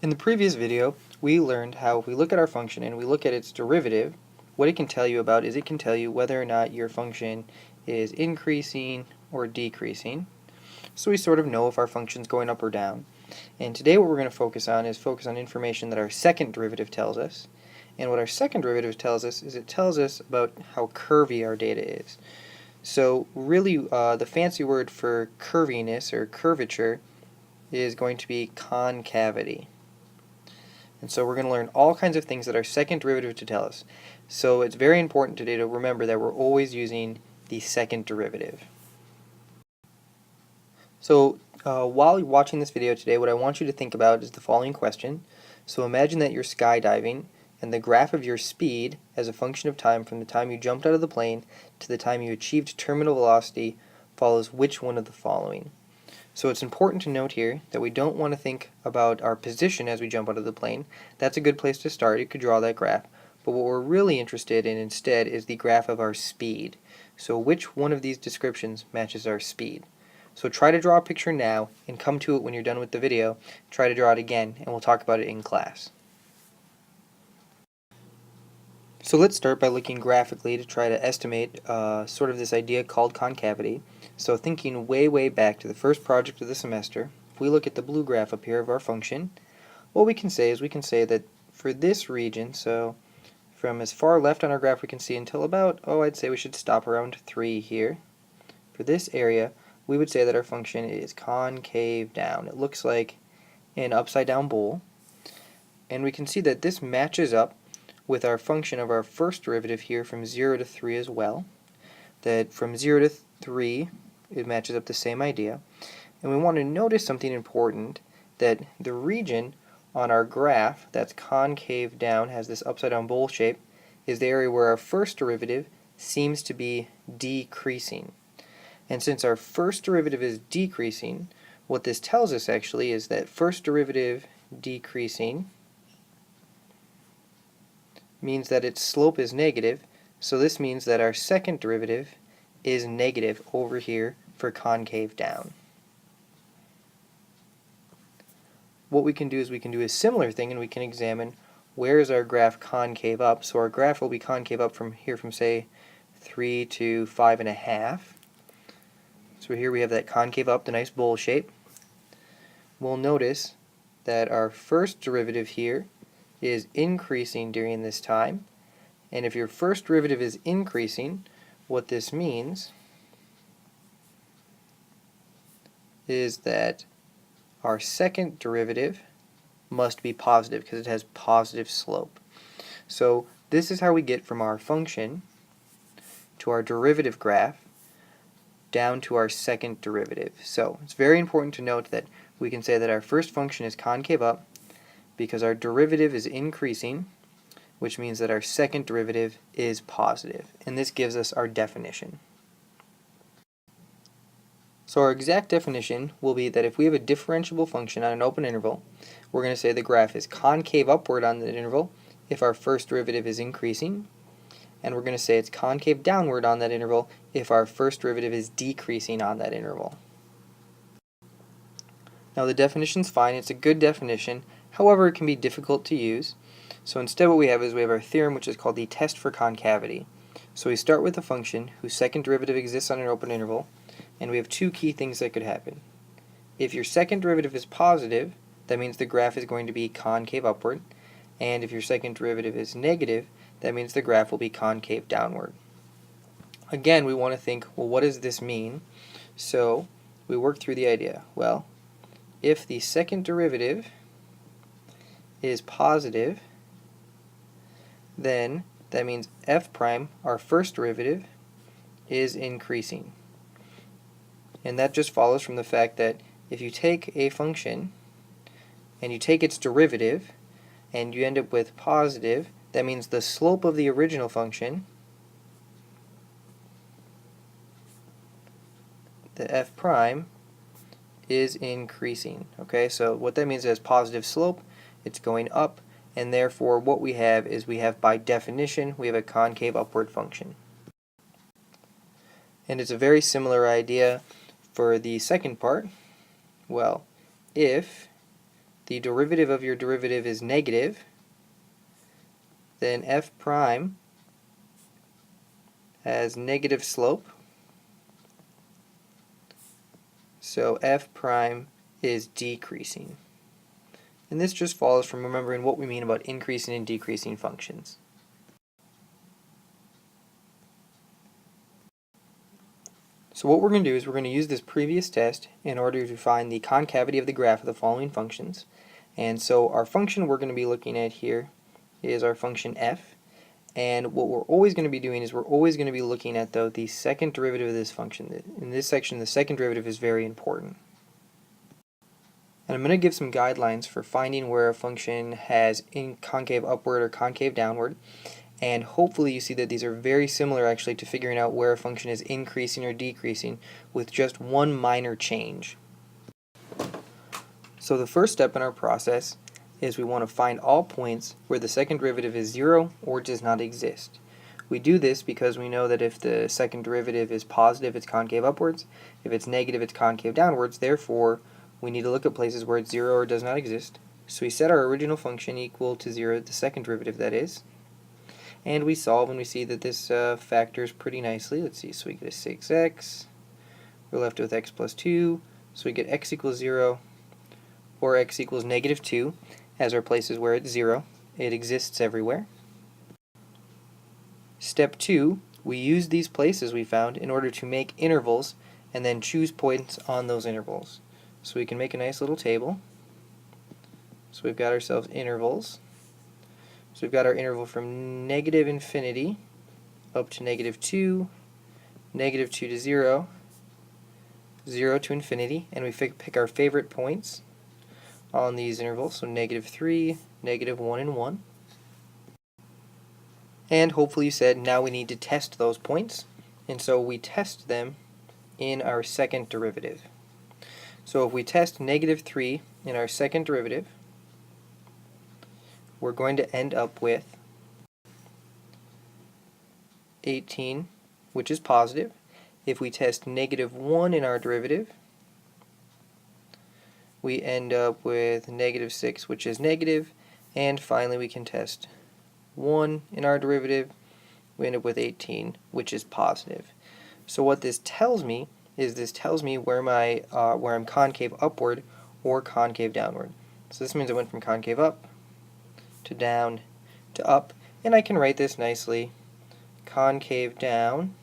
In the previous video, we learned how if we look at our function and we look at its derivative, what it can tell you about is it can tell you whether or not your function is increasing or decreasing. So we sort of know if our function is going up or down. And today what we're going to focus on information that our second derivative tells us. And what our second derivative tells us is it tells us about how curvy our data is. So really the fancy word for curviness or curvature is going to be concavity. And so we're going to learn all kinds of things that our second derivative to tell us. So it's very important today to remember that we're always using the second derivative. So while watching this video today, what I want you to think about is the following question. So imagine that you're skydiving and the graph of your speed as a function of time from the time you jumped out of the plane to the time you achieved terminal velocity follows which one of the following? So it's important to note here that we don't want to think about our position as we jump out of the plane. That's a good place to start. You could draw that graph. But what we're really interested in instead is the graph of our speed. So which one of these descriptions matches our speed? So try to draw a picture now and come to it when you're done with the video. Try to draw it again and we'll talk about it in class. So let's start by looking graphically to try to estimate sort of this idea called concavity. So thinking way back to the first project of the semester, if we look at the blue graph up here of our function, what we can say is we can say that for this region, so from as far left on our graph we can see until about, I'd say we should stop around 3 here. For this area, we would say that our function is concave down. It looks like an upside down bowl. And we can see that this matches up with our function of our first derivative here from 0 to 3 as well. That from 0 to 3 it matches up the same idea. And we want to notice something important, that the region on our graph that's concave down, has this upside down bowl shape, is the area where our first derivative seems to be decreasing. And since our first derivative is decreasing, what this tells us actually is that first derivative decreasing means that its slope is negative, so this means that our second derivative is negative over here for concave down. What we can do is we can do a similar thing and we can examine where is our graph concave up. So our graph will be concave up from here from say 3 to 5.5. So here we have that concave up, the nice bowl shape. We'll notice that our first derivative here is increasing during this time, and if your first derivative is increasing, what this means is that our second derivative must be positive because it has positive slope. So this is how we get from our function to our derivative graph down to our second derivative. So it's very important to note that we can say that our first function is concave up because our derivative is increasing, which means that our second derivative is positive. And this gives us our definition. So our exact definition will be that if we have a differentiable function on an open interval, we're going to say the graph is concave upward on that interval if our first derivative is increasing, and we're going to say it's concave downward on that interval if our first derivative is decreasing on that interval. Now the definition's fine, it's a good definition, however it can be difficult to use. So instead what we have is we have our theorem, which is called the test for concavity. So we start with a function whose second derivative exists on an open interval, and we have two key things that could happen. If your second derivative is positive, that means the graph is going to be concave upward, and if your second derivative is negative, that means the graph will be concave downward. Again, we want to think, well, what does this mean? So we work through the idea. Well, if the second derivative is positive, then that means f prime, our first derivative, is increasing. And that just follows from the fact that if you take a function and you take its derivative and you end up with positive, that means the slope of the original function, the f prime, is increasing. Okay, so what that means is positive slope, it's going up, and therefore what we have is we have, by definition, we have a concave upward function. And it's a very similar idea for the second part. Well, if the derivative of your derivative is negative, then f prime has negative slope, so f prime is decreasing. And this just follows from remembering what we mean about increasing and decreasing functions. So what we're going to do is we're going to use this previous test in order to find the concavity of the graph of the following functions. And so our function we're going to be looking at here is our function f. And what we're always going to be doing is we're always going to be looking at, though, the second derivative of this function. In this section, the second derivative is very important. And I'm going to give some guidelines for finding where a function has concave upward or concave downward. And hopefully you see that these are very similar actually to figuring out where a function is increasing or decreasing with just one minor change. So the first step in our process is we want to find all points where the second derivative is 0 or does not exist. We do this because we know that if the second derivative is positive, it's concave upwards. If it's negative, it's concave downwards. Therefore, we need to look at places where it's 0 or does not exist. So we set our original function equal to 0, the second derivative that is. And we solve and we see that this factors pretty nicely. Let's see, so we get a 6x. We're left with x plus 2. So we get x equals 0 or x equals negative 2 as our places where it's 0. It exists everywhere. Step 2, we use these places we found in order to make intervals and then choose points on those intervals. So we can make a nice little table. So we've got ourselves intervals. So we've got our interval from negative infinity up to negative 2, negative 2 to 0, 0 to infinity, and we pick our favorite points on these intervals, so negative 3, negative 1, and 1. And hopefully you said now we need to test those points, and so we test them in our second derivative. So if we test negative 3 in our second derivative, we're going to end up with 18, which is positive. If we test negative 1 in our derivative, we end up with negative 6, which is negative. And finally, we can test 1 in our derivative. We end up with 18, which is positive. So what this tells me is this tells me where I'm concave upward or concave downward. So this means I went from concave up to down to up, and I can write this nicely. Concave down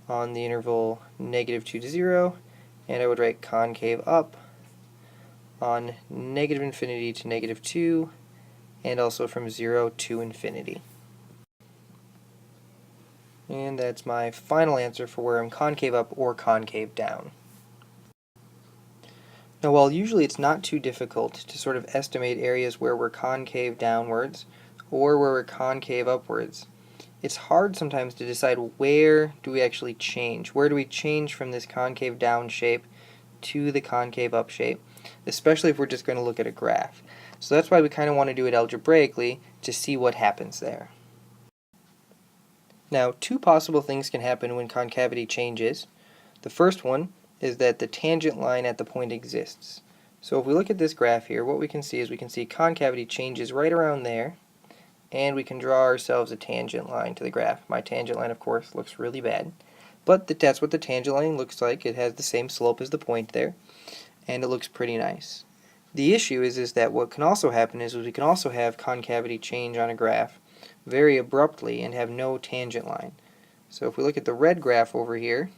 on the interval negative 2 to 0, and I would write concave up on negative infinity to negative 2, and also from 0 to infinity. And that's my final answer for where I'm concave up or concave down. Now, while usually it's not too difficult to sort of estimate areas where we're concave downwards or where we're concave upwards, it's hard sometimes to decide where do we actually change. Where do we change from this concave down shape to the concave up shape, especially if we're just going to look at a graph. So that's why we kind of want to do it algebraically to see what happens there. Now, two possible things can happen when concavity changes. The first one is that the tangent line at the point exists. So if we look at this graph here, what we can see is we can see concavity changes right around there, and we can draw ourselves a tangent line to the graph. My tangent line, of course, looks really bad, but that's what the tangent line looks like. It has the same slope as the point there, and it looks pretty nice. The issue is that what can also happen is we can also have concavity change on a graph very abruptly and have no tangent line. So if we look at the red graph over here,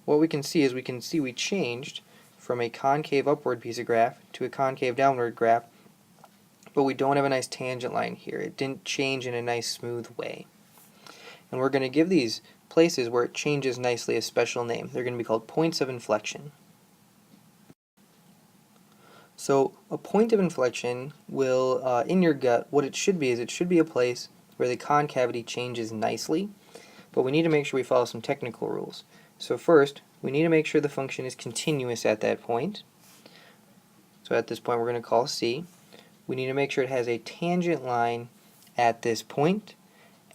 what we can see is we changed from a concave upward piece of graph to a concave downward graph, but we don't have a nice tangent line here. It didn't change in a nice smooth way. And we're going to give these places where it changes nicely a special name. They're going to be called points of inflection. So a point of inflection will, in your gut, what it should be is it should be a place where the concavity changes nicely, but we need to make sure we follow some technical rules. So first, we need to make sure the function is continuous at that point. So at this point we're going to call C. We need to make sure it has a tangent line at this point,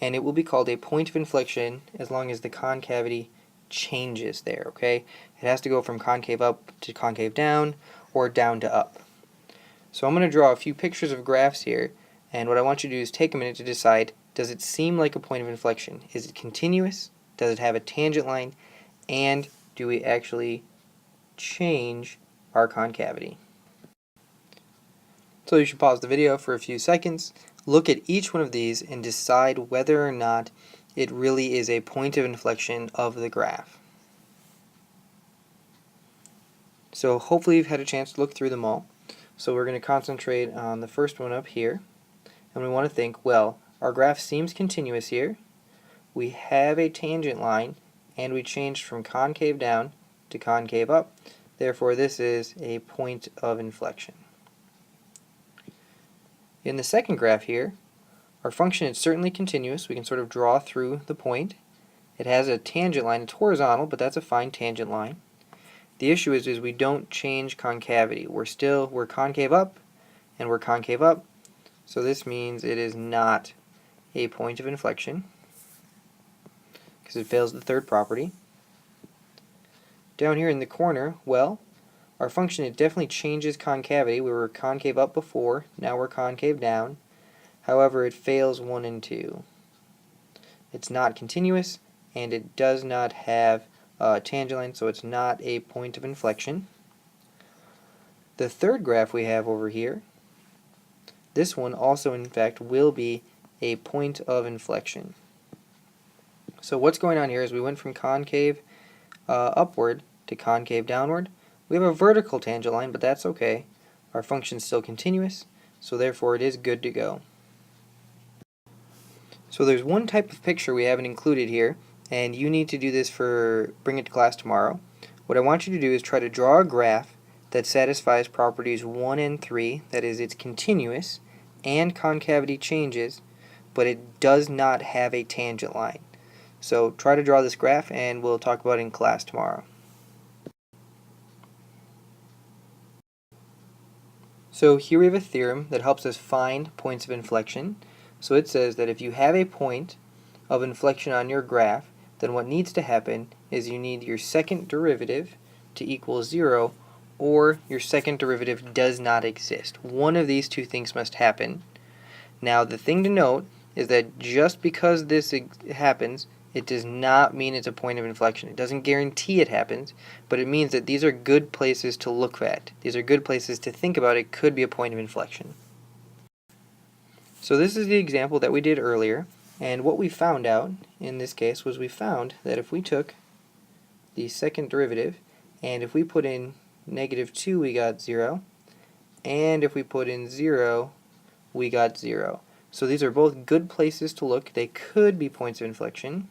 and it will be called a point of inflection as long as the concavity changes there, okay? It has to go from concave up to concave down, or down to up. So I'm going to draw a few pictures of graphs here, and what I want you to do is take a minute to decide, does it seem like a point of inflection? Is it continuous? Does it have a tangent line? And do we actually change our concavity? So you should pause the video for a few seconds, look at each one of these, and decide whether or not it really is a point of inflection of the graph. So hopefully you've had a chance to look through them all. So we're going to concentrate on the first one up here. And we want to think, well, our graph seems continuous here. We have a tangent line, and we changed from concave down to concave up. Therefore, this is a point of inflection. In the second graph here, our function is certainly continuous. We can sort of draw through the point. It has a tangent line. It's horizontal, but that's a fine tangent line. The issue is we don't change concavity. We're concave up, and we're concave up. So this means it is not a point of inflection because it fails the third property. Down here in the corner, well, our function, it definitely changes concavity. We were concave up before, now we're concave down. However, it fails 1 and 2. It's not continuous, and it does not have a tangent line, so it's not a point of inflection. The third graph we have over here, this one also in fact will be a point of inflection. So what's going on here is we went from concave upward to concave downward. We have a vertical tangent line, but that's okay. Our function is still continuous, so therefore it is good to go. So there's one type of picture we haven't included here, and you need to do this bring it to class tomorrow. What I want you to do is try to draw a graph that satisfies properties 1 and 3, that is, it's continuous and concavity changes, but it does not have a tangent line. So try to draw this graph, and we'll talk about it in class tomorrow. So here we have a theorem that helps us find points of inflection. So it says that if you have a point of inflection on your graph, then what needs to happen is you need your second derivative to equal 0, or your second derivative does not exist. One of these two things must happen. Now the thing to note is that just because this happens, it does not mean it's a point of inflection. It doesn't guarantee it happens, but it means that these are good places to look at. These are good places to think about it could be a point of inflection. So this is the example that we did earlier, and what we found out in this case was we found that if we took the second derivative, and if we put in -2, we got 0, and if we put in 0, we got 0. So these are both good places to look. They could be points of inflection.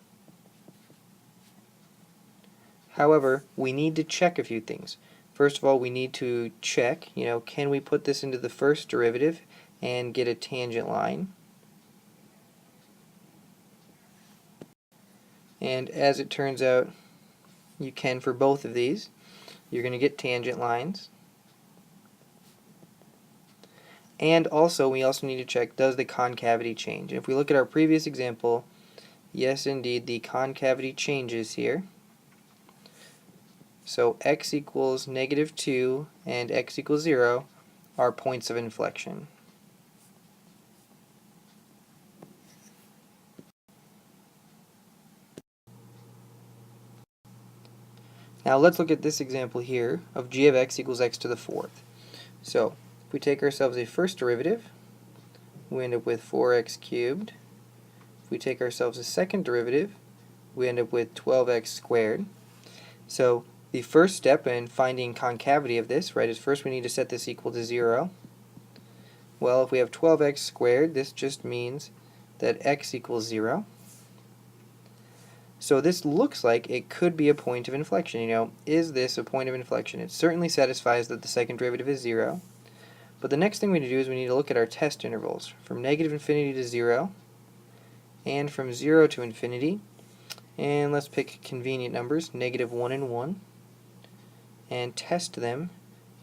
However, we need to check a few things. First of all, we need to check, can we put this into the first derivative and get a tangent line? And as it turns out, you can for both of these. You're going to get tangent lines. And also, we also need to check, does the concavity change? And if we look at our previous example, yes indeed, the concavity changes here. So x equals -2 and x equals 0 are points of inflection. Now let's look at this example here of g of x equals x to the 4th. So if we take ourselves a first derivative, we end up with 4x cubed. If we take ourselves a second derivative, we end up with 12x squared. So the first step in finding concavity of this, right, is first we need to set this equal to 0. Well, if we have 12x squared, this just means that x equals 0. So this looks like it could be a point of inflection. Is this a point of inflection? It certainly satisfies that the second derivative is 0. But the next thing we need to do is we need to look at our test intervals from -infinity to 0 and from 0 to infinity. And let's pick convenient numbers, -1 and 1, and test them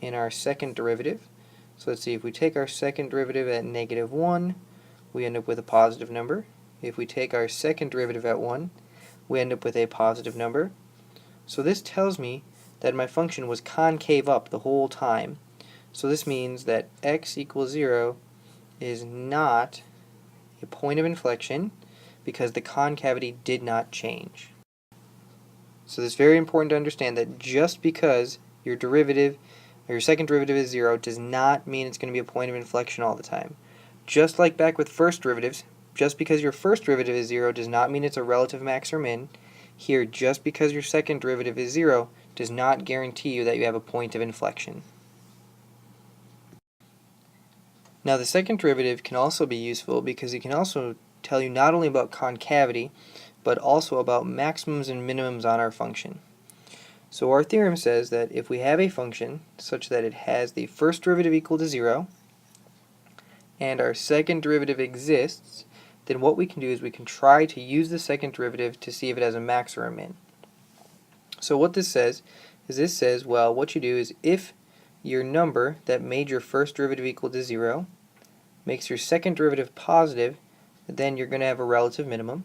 in our second derivative. So let's see, if we take our second derivative at -1, we end up with a positive number. If we take our second derivative at 1, we end up with a positive number. So this tells me that my function was concave up the whole time, So this means that x equals 0 is not a point of inflection because the concavity did not change. So it's very important to understand that just because your derivative or your second derivative is 0 does not mean it's going to be a point of inflection all the time. Just like back with first derivatives, just because your first derivative is 0 does not mean it's a relative max or min. Here, just because your second derivative is 0 does not guarantee you that you have a point of inflection. Now the second derivative can also be useful because it can also tell you not only about concavity, but also about maximums and minimums on our function. So our theorem says that if we have a function such that it has the first derivative equal to 0, and our second derivative exists, then what we can do is we can try to use the second derivative to see if it has a max or a min. So what this says is well, what you do is if your number that made your first derivative equal to 0 makes your second derivative positive, then you're going to have a relative minimum.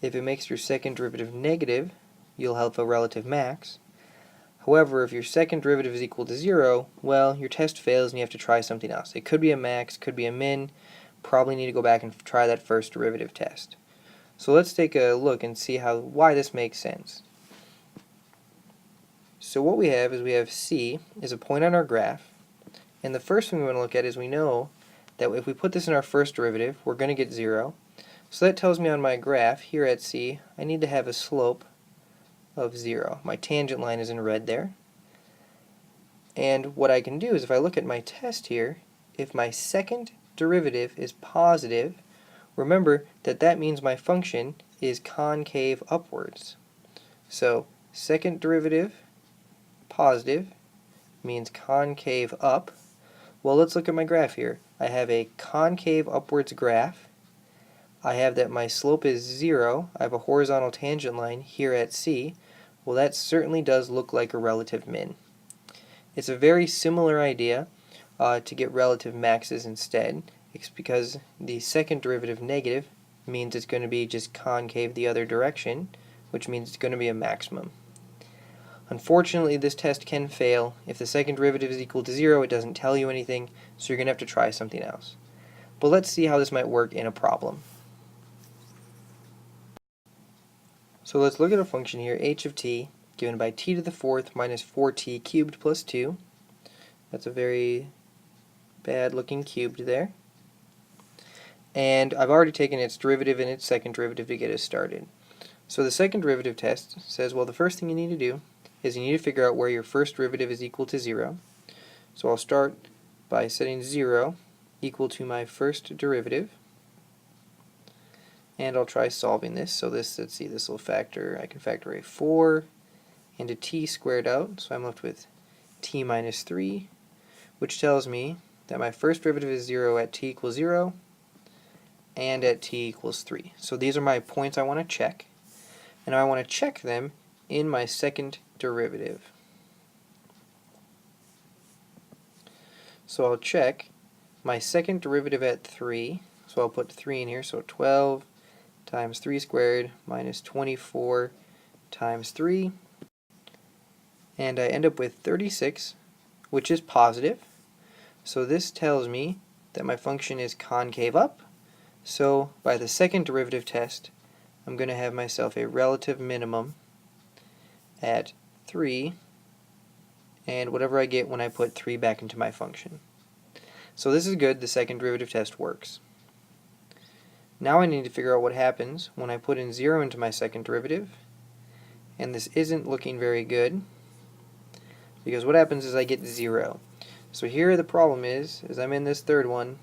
If it makes your second derivative negative, you'll have a relative max. However, if your second derivative is equal to 0, well, your test fails and you have to try something else. It could be a max, could be a min. Probably need to go back and try that first derivative test. So let's take a look and see why this makes sense. So what we have is C is a point on our graph, and the first thing we want to look at is we know that if we put this in our first derivative, we're going to get 0. So that tells me on my graph here at C, I need to have a slope of 0. My tangent line is in red there. And what I can do is if I look at my test here, if my second derivative is positive, remember that that means my function is concave upwards. So second derivative positive means concave up. Well, let's look at my graph here. I have a concave upwards graph. I have that my slope is 0. I have a horizontal tangent line here at C. Well, that certainly does look like a relative min. It's a very similar idea to get relative maxes instead. It's because the second derivative negative means it's going to be just concave the other direction, which means it's going to be a maximum. Unfortunately, this test can fail. If the second derivative is equal to 0, it doesn't tell you anything, so you're going to have to try something else. But let's see how this might work in a problem. So let's look at a function here, h of t, given by t to the fourth minus 4t cubed plus 2. That's a very bad looking cubed there. And I've already taken its derivative and its second derivative to get us started. So the second derivative test says, well, the first thing you need to do is you need to figure out where your first derivative is equal to 0. So I'll start by setting 0 equal to my first derivative. And I'll try solving this. So this, let's see, this will factor, I can factor a 4 into t squared out. So I'm left with t minus 3, which tells me that my first derivative is 0 at t equals 0 and at t equals 3. So these are my points I want to check. And I want to check them in my second derivative. So I'll check my second derivative at 3. So I'll put 3 in here. So 12 times 3 squared minus 24 times 3. And I end up with 36, which is positive. So this tells me that my function is concave up. So by the second derivative test, I'm going to have myself a relative minimum at 3, and whatever I get when I put 3 back into my function. So this is good, the second derivative test works. Now I need to figure out what happens when I put in 0 into my second derivative, and this isn't looking very good, because what happens is I get 0. So here the problem is I'm in this third one,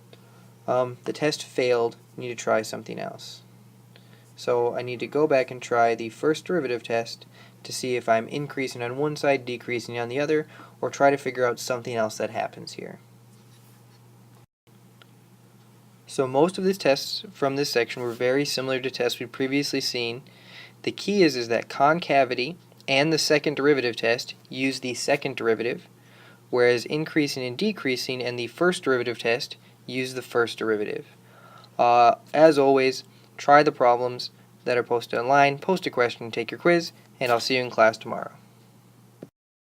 the test failed, I need to try something else. So I need to go back and try the first derivative test to see if I'm increasing on one side, decreasing on the other, or try to figure out something else that happens here. So most of the tests from this section were very similar to tests we've previously seen. The key is that concavity and the second derivative test use the second derivative, whereas increasing and decreasing and the first derivative test use the first derivative. As always, try the problems that are posted online, post a question, take your quiz, and I'll see you in class tomorrow.